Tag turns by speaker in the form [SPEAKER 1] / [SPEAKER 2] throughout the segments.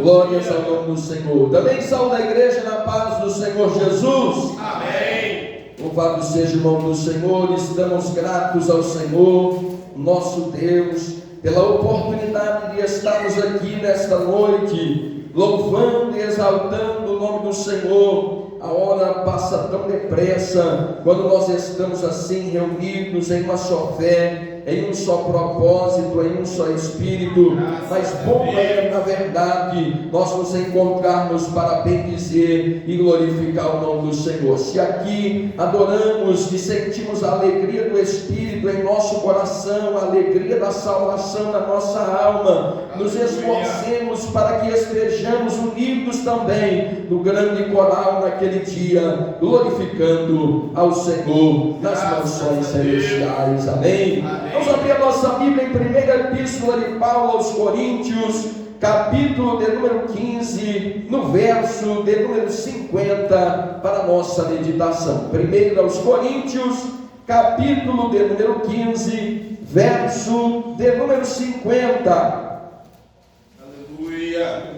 [SPEAKER 1] Glórias ao nome do Senhor. Também saúde a igreja na paz do Senhor Jesus.
[SPEAKER 2] Amém.
[SPEAKER 1] Louvado seja o nome do Senhor. Estamos gratos ao Senhor, nosso Deus, pela oportunidade de estarmos aqui nesta noite, louvando e exaltando o nome do Senhor. A hora passa tão depressa quando nós estamos assim reunidos em uma só fé, em um só propósito, em um só Espírito. Mas bom é, na verdade, nós nos encontrarmos para bendizer e glorificar o nome do Senhor. Se aqui adoramos e sentimos a alegria do Espírito em nosso coração, a alegria da salvação na nossa alma, nos esforcemos para que estejamos unidos também no grande coral naquele dia, glorificando ao Senhor nas mansões celestiais. Amém? Vamos abrir a nossa Bíblia em primeira epístola de Paulo aos Coríntios, capítulo de número 15, no verso de número 50, para a nossa meditação. Primeiro aos Coríntios, capítulo de número 15, verso de número 50.
[SPEAKER 2] Aleluia.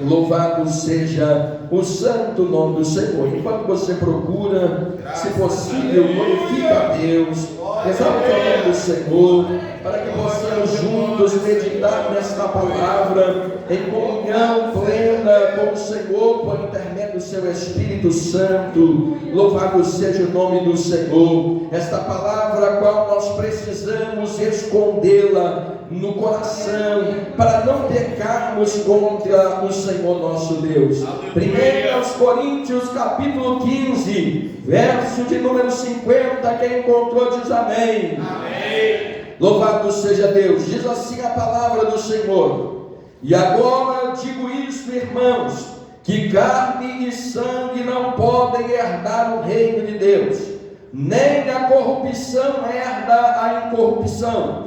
[SPEAKER 1] Louvado seja o santo nome do Senhor. Enquanto você procura, se possível, glorifica a Deus, exalta o nome do Senhor, para que possamos juntos meditar nesta palavra em comunhão plena com o Senhor, por intermédio do seu Espírito Santo. Louvado seja o nome do Senhor. Esta palavra a qual nós precisamos escondê-la no coração, para não pecarmos contra o Senhor nosso Deus. 1 Coríntios capítulo 15, verso de número 50, quem encontrou diz amém.
[SPEAKER 2] Amém.
[SPEAKER 1] Louvado seja Deus. Diz assim a palavra do Senhor: e agora digo isto, irmãos, que carne e sangue não podem herdar o reino de Deus, nem a corrupção herda a incorrupção.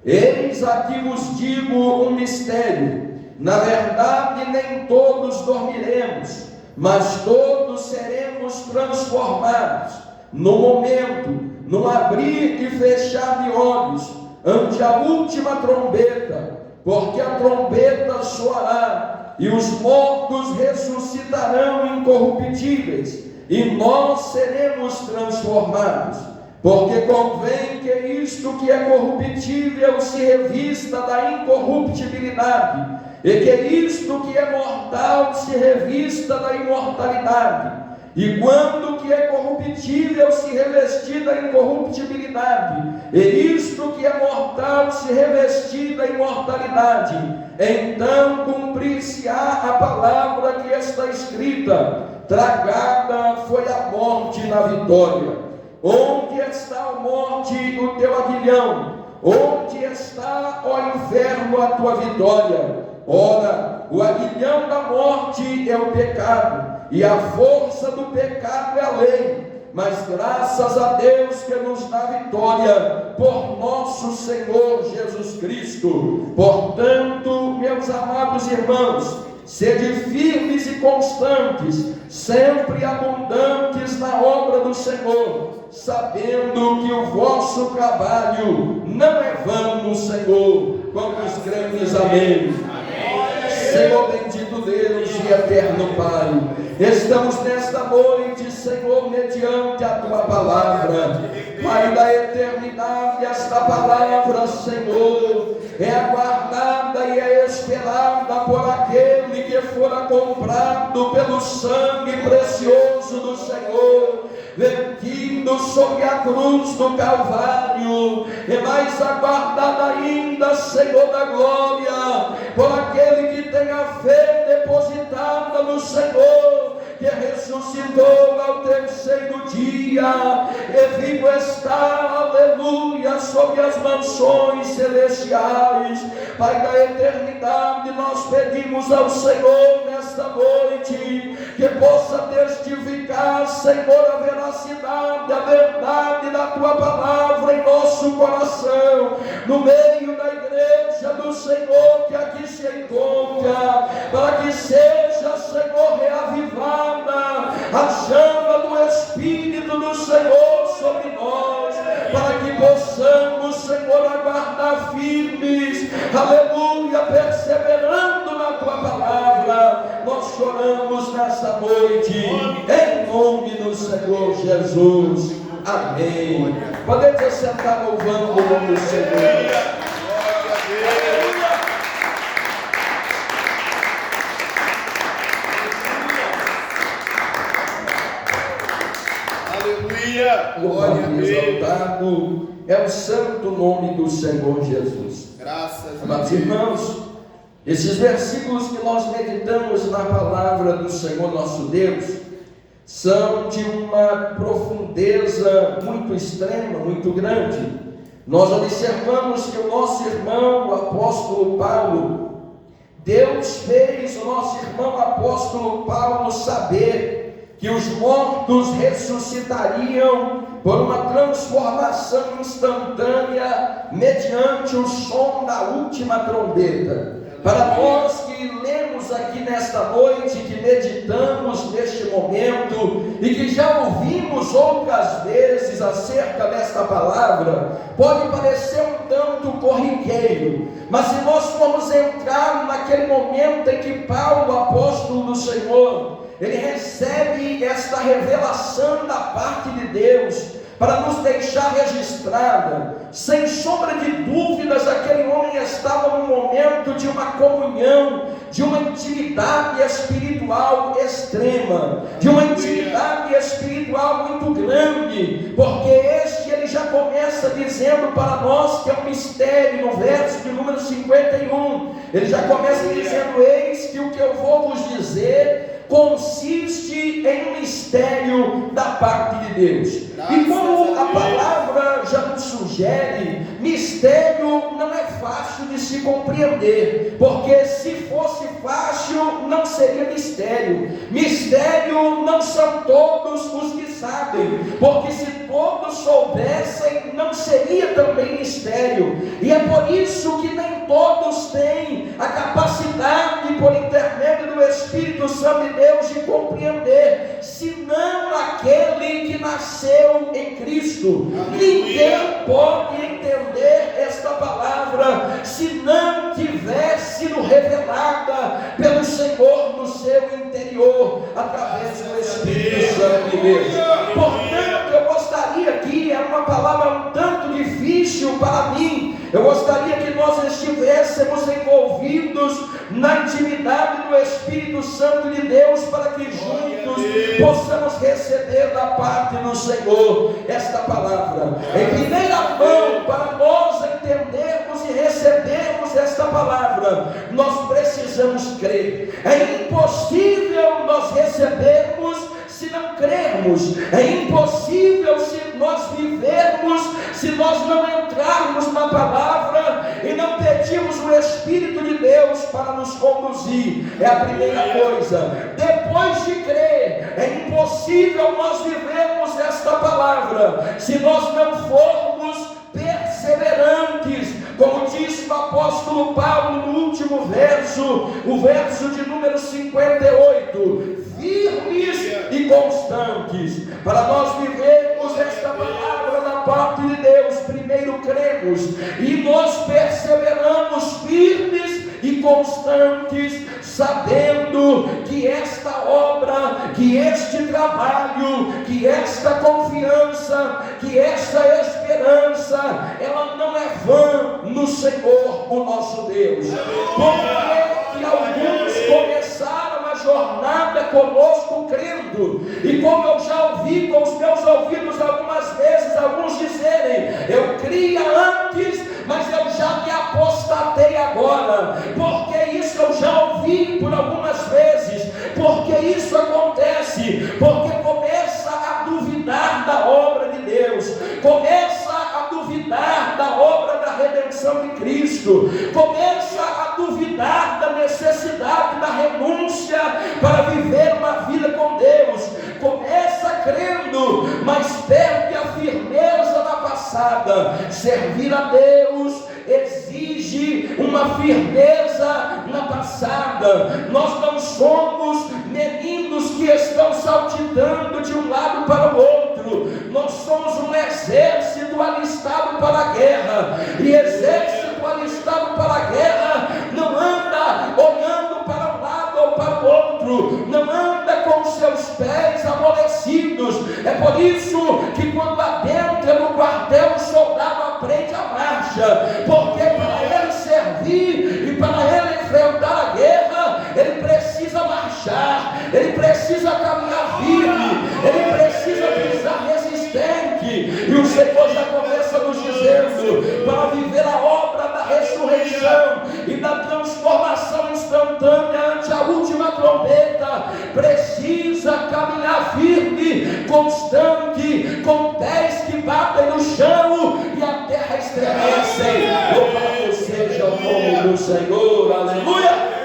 [SPEAKER 1] Eis aqui vos digo um mistério: na verdade nem todos dormiremos, mas todos seremos transformados, no momento, no abrir e fechar de olhos, ante a última trombeta, porque a trombeta soará, e os mortos ressuscitarão incorruptíveis, e nós seremos transformados. Porque convém que isto que é corruptível se revista da incorruptibilidade, e que isto que é mortal se revista da imortalidade. E quando o que é corruptível se revestir da incorruptibilidade, e isto que é mortal se revestir da imortalidade, então cumprir-se-á a palavra que está escrita: tragada foi a morte na vitória. Onde está a morte o teu aguilhão? Onde está, ó inferno, a tua vitória? Ora, o aguilhão da morte é o pecado, e a força do pecado é a lei. Mas graças a Deus que nos dá vitória por nosso Senhor Jesus Cristo. Portanto, meus amados irmãos, sede firmes e constantes, sempre abundantes na obra do Senhor, sabendo que o vosso trabalho não é vão no Senhor. Quantos crentes, amém? Senhor bendito Deus e eterno Pai, estamos nesta noite, Senhor, mediante a Tua palavra. Pai da eternidade, esta palavra, Senhor, é aguardada e é esperada por aquele que fora comprado pelo sangue precioso do Senhor, vertido sobre a cruz do Calvário. É mais aguardada ainda, Senhor da glória, por aquele que tem a fé depositada no Senhor, que ressuscitou ao terceiro dia, e vivo está, aleluia, sobre as mansões celestiais. Pai da eternidade, nós pedimos ao Senhor nesta noite, que possa testificar, Senhor, a veracidade, a verdade da Tua palavra em nosso coração, no meio da igreja do Senhor que aqui se encontra, para que seja, Senhor, reavivada a chama do Espírito do Senhor sobre nós, para que possamos, Senhor, aguardar firmes, aleluia, perseverando na Tua palavra, nesta noite, em nome do Senhor Jesus. Amém. Podemos assentar louvando o nome do Senhor. Glória a Deus. Exaltado é o santo nome do Senhor Jesus.
[SPEAKER 3] Graças a
[SPEAKER 1] Amados
[SPEAKER 3] Deus.
[SPEAKER 1] irmãos, esses versículos que nós meditamos na palavra do Senhor nosso Deus são de uma profundeza muito extrema, muito grande. Nós observamos que o nosso irmão, o apóstolo Paulo, Deus fez o nosso irmão apóstolo Paulo saber que os mortos ressuscitariam por uma transformação instantânea mediante o som da última trombeta. Para nós que lemos aqui nesta noite, que meditamos neste momento e que já ouvimos outras vezes acerca desta palavra, pode parecer um tanto corriqueiro, mas se nós formos entrar naquele momento em que Paulo, apóstolo do Senhor, ele recebe esta revelação da parte de Deus para nos deixar registrada, sem sombra de dúvidas, aquele homem estava num momento de uma comunhão, de uma intimidade espiritual extrema, de uma intimidade espiritual muito grande, porque ele já começa dizendo para nós que é um mistério, no verso de número 51, ele já começa dizendo: eis que o que eu vou vos dizer consiste em um mistério da parte de Deus. E como a palavra já nos sugere, mistério não é fácil de se compreender, porque se fosse fácil não seria mistério. Mistério não são todos os que sabem, porque se todos soubessem não seria também mistério. E é por isso que nem todos têm a capacidade, por intermédio do Espírito Santo de Deus, de compreender, senão aquele que nasceu em Cristo. Ninguém pode entender esta palavra se não tiver sido revelada pelo Senhor no seu interior, através do Espírito Santo de Deus. Portanto, eu gostaria aqui, é uma palavra um tanto difícil para mim, eu gostaria que nós estivéssemos envolvidos na intimidade do Espírito Santo de Deus, para que juntos possamos receber da parte do Senhor esta palavra. Em primeira mão, para nós entendermos e recebermos esta palavra, nós precisamos crer. É impossível nós recebermos se não crermos. É impossível se nós vivermos, se nós não entrarmos na palavra e não pedirmos o Espírito de Deus para nos conduzir. É a primeira coisa. Depois de crer, é impossível nós vivermos esta palavra se nós não formos perseverantes, como disse o apóstolo Paulo no último verso, o verso de número 58, firmes e constantes. Para nós vivermos esta palavra da parte de Deus, primeiro cremos e nós perseveramos firmes e constantes, sabendo que esta obra, que este trabalho, que esta confiança, que esta esperança, ela não é vã no Senhor, o nosso Deus. Porque que alguns começaram a jornada conosco crendo, e como eu já ouvi com os meus ouvidos algumas vezes alguns dizerem: eu cria antes, mas eu já me apostatei agora. Porque isso eu já ouvi por algumas vezes. Porque isso acontece porque começa a duvidar da obra de Deus, começa a duvidar da obra da redenção de Cristo, começa a duvidar da necessidade da renúncia para viver uma vida com Deus. Começa crendo, mas perde a firmeza da passada. Servir a Deus exige uma firmeza na passada. Nós não somos meninos que estão saltitando de um lado para o outro. Nós somos um exército alistado para a guerra, e exército alistado para a guerra não anda olhando para um lado ou para o outro, não anda com por isso que quando adentra no quartel, o soldado aprende a marcha, porque para ele servir e para ele enfrentar a guerra, ele precisa marchar, ele precisa caminhar firme, ele precisa pisar resistente. E o Senhor já começa nos dizendo: para viver a obra da ressurreição e da transformação instantânea ante a última trombeta, precisa caminhar firme, constante, com pés que batem no chão e a terra estremece. Louvado seja o nome do Senhor, aleluia.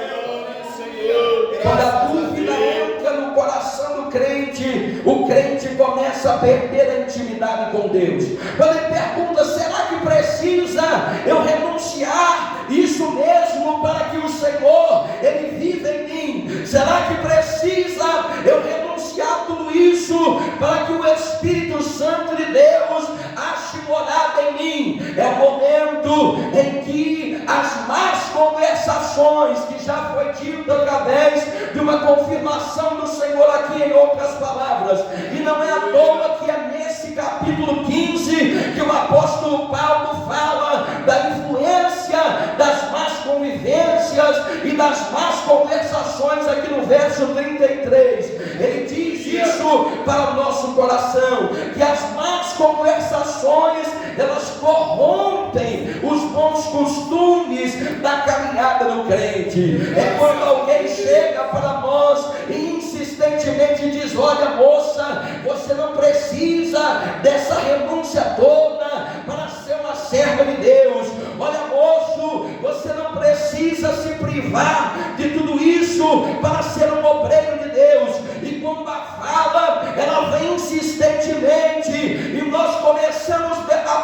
[SPEAKER 1] Quando a dúvida entra no coração do crente, o crente começa a perder a intimidade com Deus. Quando ele pergunta: será que precisa eu renunciar isso mesmo para que o Senhor, Ele viva em mim? Será que precisa eu renunciar tudo isso para que o Espírito Santo de Deus ache morada em mim? É o momento em que as más conversações, que já foi dito através de uma confirmação do Senhor aqui em outras palavras, e não é à toa que é nesse capítulo 15 que o apóstolo Paulo fala da influência das más convivências e das más conversações aqui no verso 33. Ele diz isso para o nosso coração, que as más conversações, elas corrompem os bons costumes da caminhada do crente. É quando alguém chega para nós e insistentemente diz: olha, moça, você não precisa dessa renúncia toda para ser uma serva de Deus. Olha, moço, você não precisa se privar de tudo isso para ser um obreiro de Deus. E quando a fala, ela vem insistentemente, e nós começamos a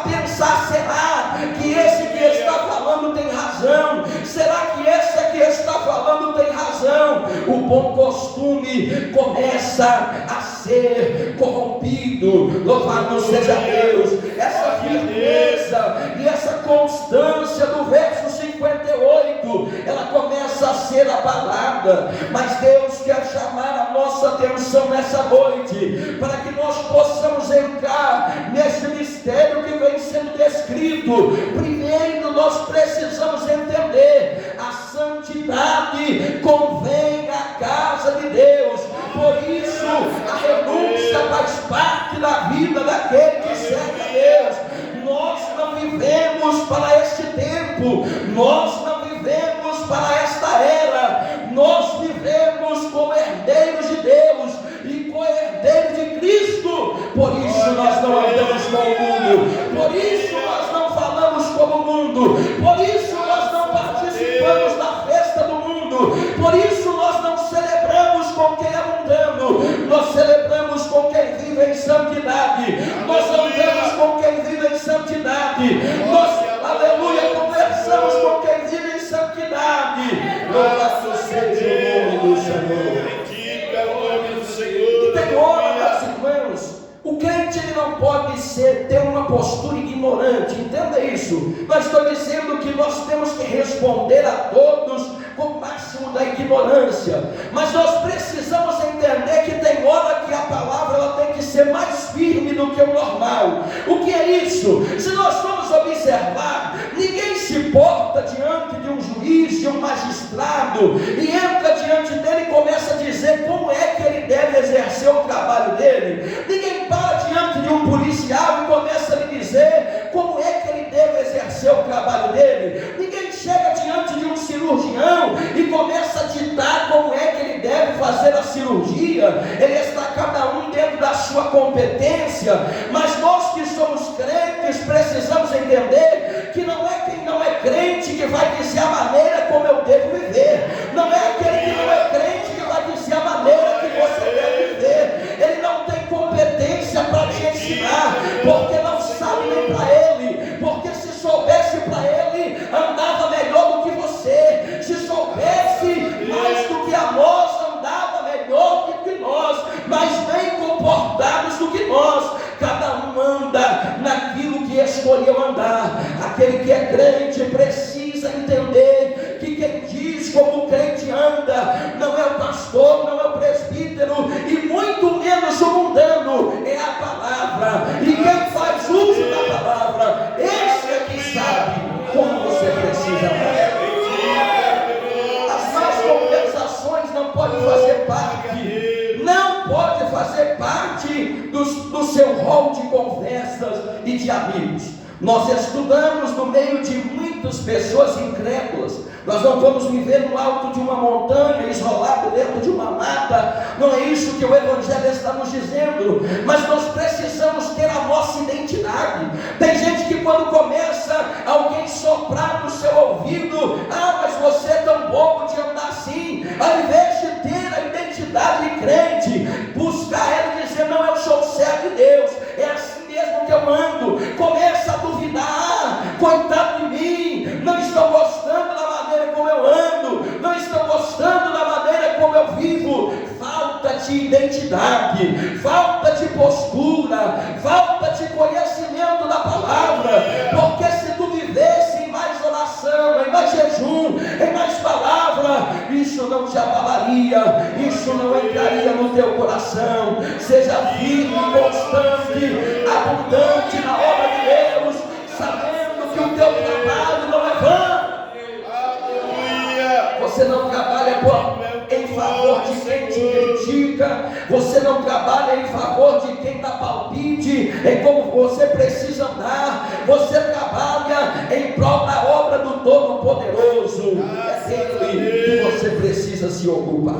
[SPEAKER 1] pensar: será que esse que está falando tem razão? Será que esse que está falando tem razão? O bom costume começa a ser corrompido. Louvado seja Deus. Essa firmeza e essa constância do verso 58, ela começa a ser abalada. Mas Deus quer chamar a nossa atenção nessa noite, para que nós possamos entrar nesse mistério que vem sendo descrito. Primeiro nós precisamos entender: a santidade convém à casa de Deus. Por isso a renúncia faz parte da vida daquele que serve a Deus. Nós não vivemos para este tempo, nós não vivemos para esta era, nós vivemos como herdeiros de Deus e co-herdeiros de Cristo. Por isso nós não andamos com o mundo, por isso nós não falamos como o mundo, por isso nós não participamos da festa do mundo, por isso nós não celebramos com quem é mundano, nós celebramos com quem vive em santidade, nós andamos com quem vive em santidade, nós, aleluia, conversamos com quem vive em santidade. Louvado seja o nome do Senhor. E tem hora, meus irmãos, o crente ele não pode ter uma postura ignorante, entenda isso. Não estou dizendo que nós temos que responder a todos com o máximo da ignorância, mas nós precisamos entender que tem hora que a palavra ela tem que ser mais firme do que o normal. O que é isso? Se nós formos observar, ninguém se porta diante de um juiz, de um magistrado, e entra diante dele e começa a dizer como é que ele deve exercer o trabalho dele. Ninguém para diante de um policial e começa a lhe dizer como é que ele deve exercer o trabalho dele. Ninguém chega diante de um cirurgião e começa a ditar como é que ele deve fazer a cirurgia. Ele está cada um dentro da sua competência, mas nós que somos crentes precisamos entender que não é quem não é crente que vai dizer a maneira como eu devo viver, não é aquele que não é crente que vai dizer a maneira que você deve viver. Ele não tem competência para te ensinar, porque não sabe nem para ele, porque se soubesse para ele, andava melhor do que você, se soubesse mais do que a nós, andava melhor do que nós, mas bem comportados do que nós. Cada um anda naquilo que escolheu andar. Aquele que é crente precisa entender que quem diz como o crente anda não é o pastor, não é o presbítero, e muito menos o mundano, é a hall de conversas e de amigos. Nós estudamos no meio de muitas pessoas incrédulas. Nós não vamos viver no alto de uma montanha, isolado dentro de uma mata. Não é isso que o Evangelho está nos dizendo. Mas nós precisamos ter a nossa identidade. Tem gente que quando começa alguém soprar no seu ouvido: ah, mas você é tão bobo de andar assim. Ao invés de ter a identidade de crente, buscar ela e dizer: não, eu sou servo de Deus, é assim mesmo que eu ando. Começa a duvidar: coitado de mim, não estou gostando da maneira como eu ando, não estou gostando da maneira como eu vivo. Falta de identidade, falta de postura, falta de conhecimento da palavra. Porque se tu vivesse em mais oração, em mais jejum, em mais palavra, isso não te abalaria, isso não entraria no teu coração. Seja firme, constante, abundante na obra de Deus, sabendo que o teu trabalho não é vão. Você não trabalha em favor de quem te critica, você não trabalha em favor de quem dá palpite em como você precisa andar, você trabalha em prol da obra do Todo-Poderoso. É dele que você precisa se ocupar.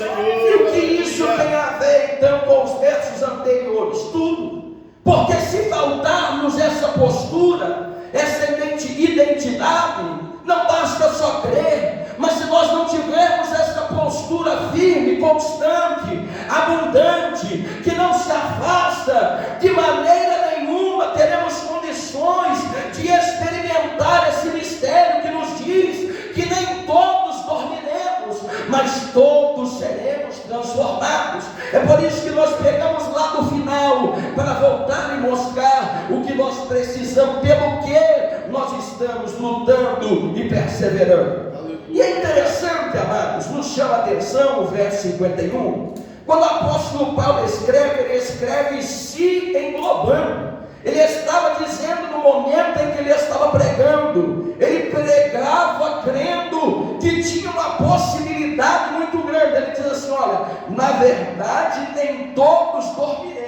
[SPEAKER 1] E o que isso tem a ver então com os versos anteriores? Tudo. Porque se faltarmos essa postura, essa identidade, não basta só crer, mas se nós não tivermos essa postura firme, constante, abundante, que não se afasta, de maneira nenhuma teremos condições de experimentar esse mistério que nos diz que nem todos dormiremos, mas todos seremos transformados. É por isso que nós pegamos lá no final, para voltar e mostrar o que nós precisamos, pelo que nós estamos lutando e perseverando. E é interessante, amados, nos chama a atenção o verso 51, quando o apóstolo Paulo escreve, ele escreve se englobando. Ele estava dizendo no momento em que ele estava pregando, ele pregava crendo que tinha uma possibilidade muito grande. Ele diz assim: olha, na verdade nem todos dormiremos.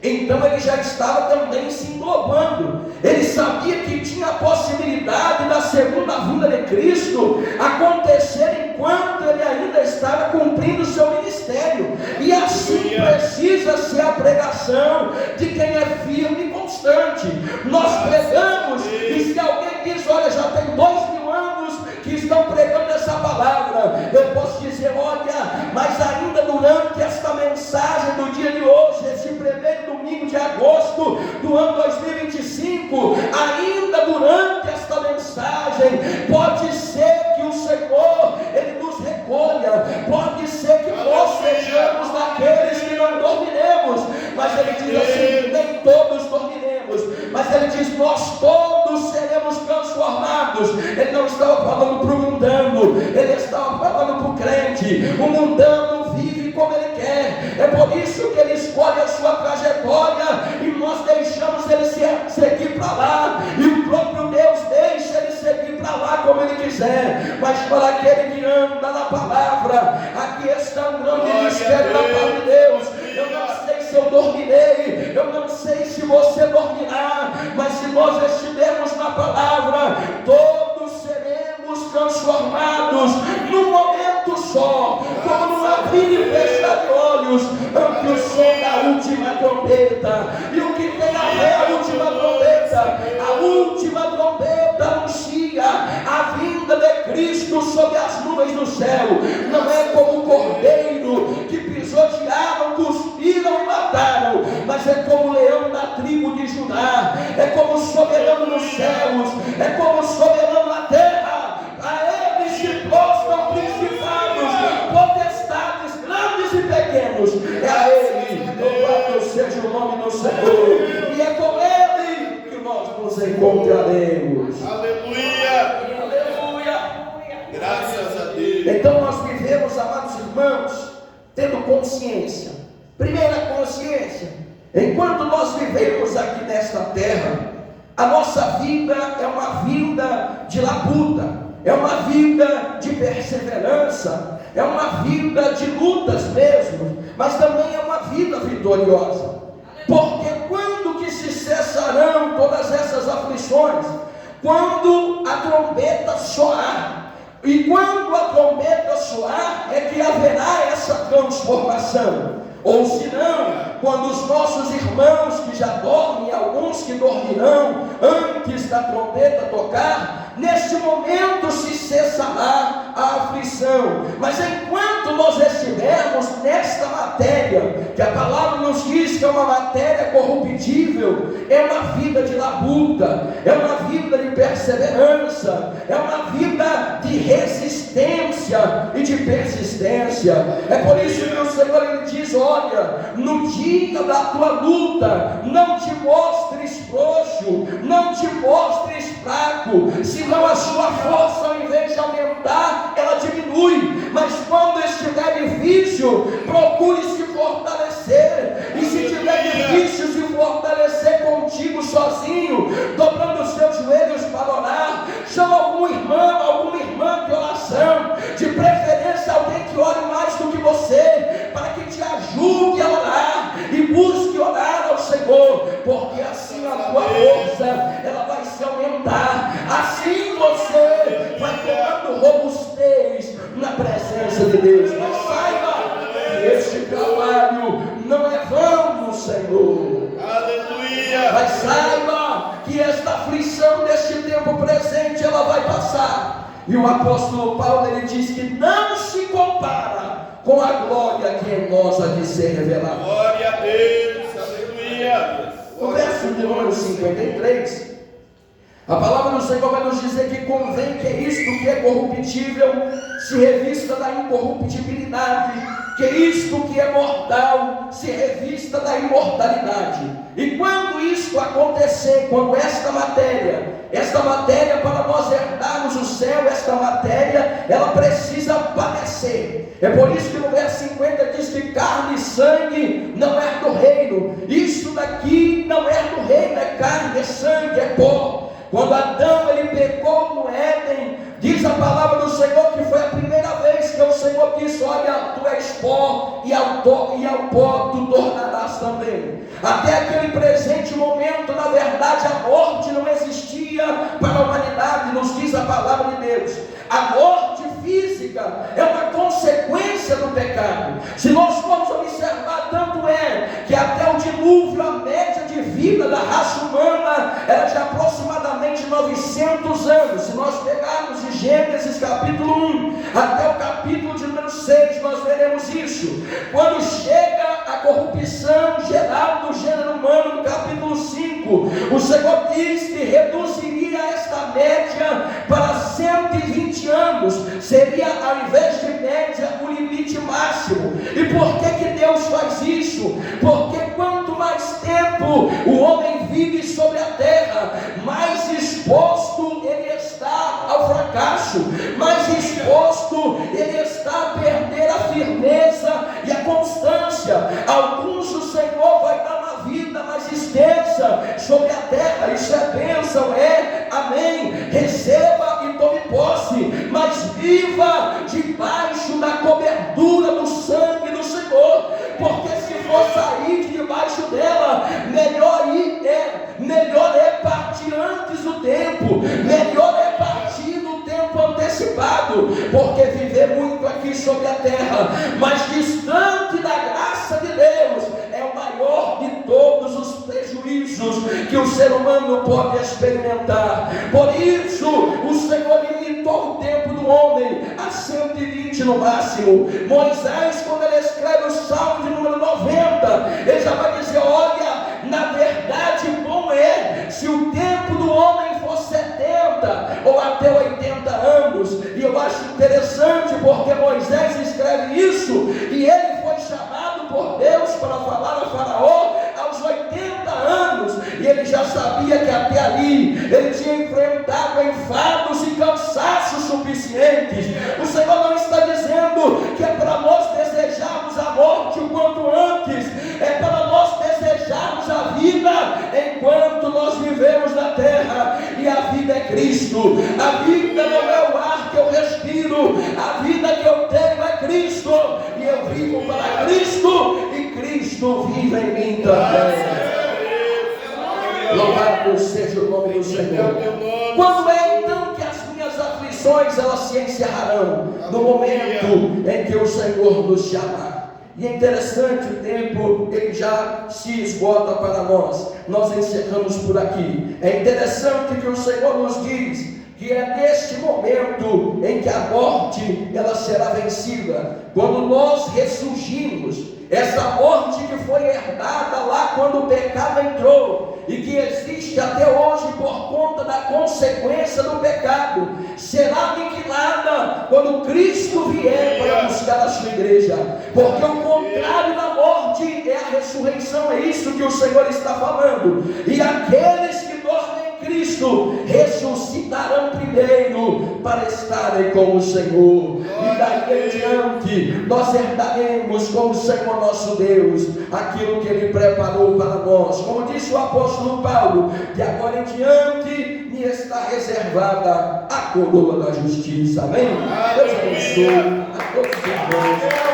[SPEAKER 1] Então ele já estava também se englobando. Ele sabia que tinha a possibilidade da segunda vinda de Cristo acontecer enquanto ele ainda estava cumprindo o seu ministério. E assim precisa ser a pregação de quem é firme e constante. Nós pregamos, e se alguém diz: olha, já tem 2000 anos que estão pregando essa palavra, eu posso dizer: olha, mas ainda durante esta mensagem do dia de hoje, esse primeiro domingo de agosto do ano 2025, ainda durante esta mensagem, pode ser que o Senhor, Ele nos recolha, pode ser que nós sejamos daqueles que não dormiremos, mas Ele diz assim: nem todos dormiremos, mas Ele diz: nós todos seremos transformados. Ele não estava falando para o mundano, Ele estava falando para o crente. O mundano vive como ele quer, é por isso que ele escolhe a sua trajetória e nós deixamos ele seguir para lá, e o próprio Deus deixa ele seguir para lá como ele quiser. Mas para aquele que anda na palavra, aqui está um grande mistério da parte de Deus. Eu não sei se eu dormirei, eu não sei se você dormirá, mas se nós estivermos na palavra, todos seremos transformados num momento só, como num abrir e fechar de olhos ante o som da última trombeta. E o que tem a ver a última trombeta? A última trombeta anuncia a vinda de Cristo sobre as nuvens do céu. Não é como o cordeiro que pisotearam, cuspiram e mataram, mas é como o leão da tribo de Judá, é como o soberano nos céus, é como o soberano na terra. A ele se prostram principados, potestades, grandes e pequenos. É a ele, louvado seja o nome do Senhor, e é com ele que nós nos encontraremos.
[SPEAKER 2] Aleluia!
[SPEAKER 1] Aleluia!
[SPEAKER 2] Graças a Deus.
[SPEAKER 1] Então nós vivemos, amados irmãos, tendo consciência. Primeira consciência: enquanto nós vivemos aqui nesta terra, a nossa vida é uma vida de labuta, é uma vida de perseverança, é uma vida de lutas mesmo, mas também é uma vida vitoriosa. cessarão todas essas aflições quando a trombeta soar. E quando a trombeta soar, é que haverá essa transformação. Ou se não, quando os nossos irmãos que já dormem, alguns que dormirão antes da trombeta tocar, neste momento se cessará a aflição. Mas enquanto nós estivermos nesta matéria, que a palavra nos diz que é uma matéria corruptível, é uma vida de labuta, é uma vida de perseverança, é uma vida de resistência e de persistência. É por isso que o Senhor ele diz: olha, no dia da tua luta, não te mostres frouxo, não te mostres fraco, senão a sua força, ao invés de aumentar, ela diminui. Mas quando estiver difícil, procure se fortalecer. E se tiver difícil se fortalecer contigo sozinho, dobrando os seus joelhos para orar, chama algum irmão, alguma irmã de oração, de preferência alguém que ore mais do que você, para que te ajude a orar e busque orar ao Senhor, porque assim a tua força ela vai se aumentar, assim você vai tomando robustez na presença de Deus. Mas saiba que este trabalho não é vão no Senhor.
[SPEAKER 2] Aleluia.
[SPEAKER 1] Mas saiba que esta aflição deste tempo presente ela vai passar. E o apóstolo Paulo ele diz que não se compara com a glória que em nós há de ser revelada.
[SPEAKER 2] Glória a Deus, aleluia.
[SPEAKER 1] No verso de número 53, a palavra do Senhor vai nos dizer que convém que isto que é corruptível se revista da incorruptibilidade, que isto que é mortal se revista da imortalidade. E quando isto acontecer, quando esta matéria para nós herdarmos o céu, esta matéria, ela precisa padecer. É por isso que no verso 50 diz que carne e sangue não é do reino. Isso daqui não é do reino, é carne, é sangue, é pó. Quando Adão ele pecou no Éden, diz a palavra do Senhor que foi a primeira vez que o Senhor disse: olha, tu és pó e ao pó tu tornarás também. Até aquele presente momento, na verdade, a morte não existia para a humanidade, nos diz a palavra de Deus. A morte física é uma consequência do pecado. Se nós formos observar, tanto é que até o dilúvio, a média de vida da raça humana era de aproximadamente 900 anos. Se nós pegarmos de Gênesis capítulo 1 até o capítulo de número 6, nós veremos isso. Quando chega a corrupção geral do gênero humano, no capítulo 5, o Senhor diz que reduziria esta média para 120 anos. Seria, ao invés de média, o limite máximo. E por que Deus faz isso? Porque quanto mais tempo o homem vive sobre a terra, mais exposto ele está ao fracasso, mais exposto ele está a perder a firmeza e a constância. Alguns o Senhor vai dar uma vida mais extensa sobre a terra. Isso é bênção, é, amém. Receba e tome posse, mas viva debaixo da cobertura do sangue do Senhor, porque se for sair de debaixo dela, melhor é partir antes do tempo, melhor é partir no tempo antecipado, porque viver muito aqui sobre a terra, mas distante da graça de Deus, é o maior de todos os prejuízos que o ser humano pode experimentar. Por isso o Senhor limitou o tempo do homem a 120 no máximo. Moisés, quando ele escreve o Salmo de número 90, ele já vai dizer: olha, na verdade bom é se o tempo do homem for 70 ou até 80 anos. E eu acho interessante porque Moisés escreve isso e ele foi chamado por Deus para falar a Faraó aos 80 anos, e ele já sabia que até ali ele tinha enfrentado enfados e cansaços suficientes. O Senhor não está dizendo que é para nós desejarmos a morte o quanto antes, é para nós desejarmos a vida enquanto nós vivemos na terra. E a vida é Cristo. A vida não é o ar que eu respiro, a vida que eu tenho é Cristo, e eu vivo para Cristo e Cristo vive em mim também. Louvado seja o nome do Senhor. Quando é então que as minhas aflições elas se encerrarão? No momento em que o Senhor nos chamar. E é interessante, o tempo ele já se esgota para nós. Nós encerramos por aqui. É interessante que o Senhor nos diz que é neste momento em que a morte ela será vencida. Quando nós ressurgimos, essa morte que foi herdada lá quando o pecado entrou e que existe até hoje por conta da consequência do pecado, será aniquilada quando Cristo vier para buscar a sua igreja. Porque o contrário da morte é a ressurreição, é isso que o Senhor está falando. E aqueles que dormem em Cristo ressuscitarão primeiro para estarem com o Senhor. E daí em diante nós herdaremos com o Senhor nosso Deus aquilo que Ele preparou para nós. Como disse o apóstolo Paulo, de agora em diante me está reservada a coroa da justiça. Amém? Deus abençoe a todos os irmãos.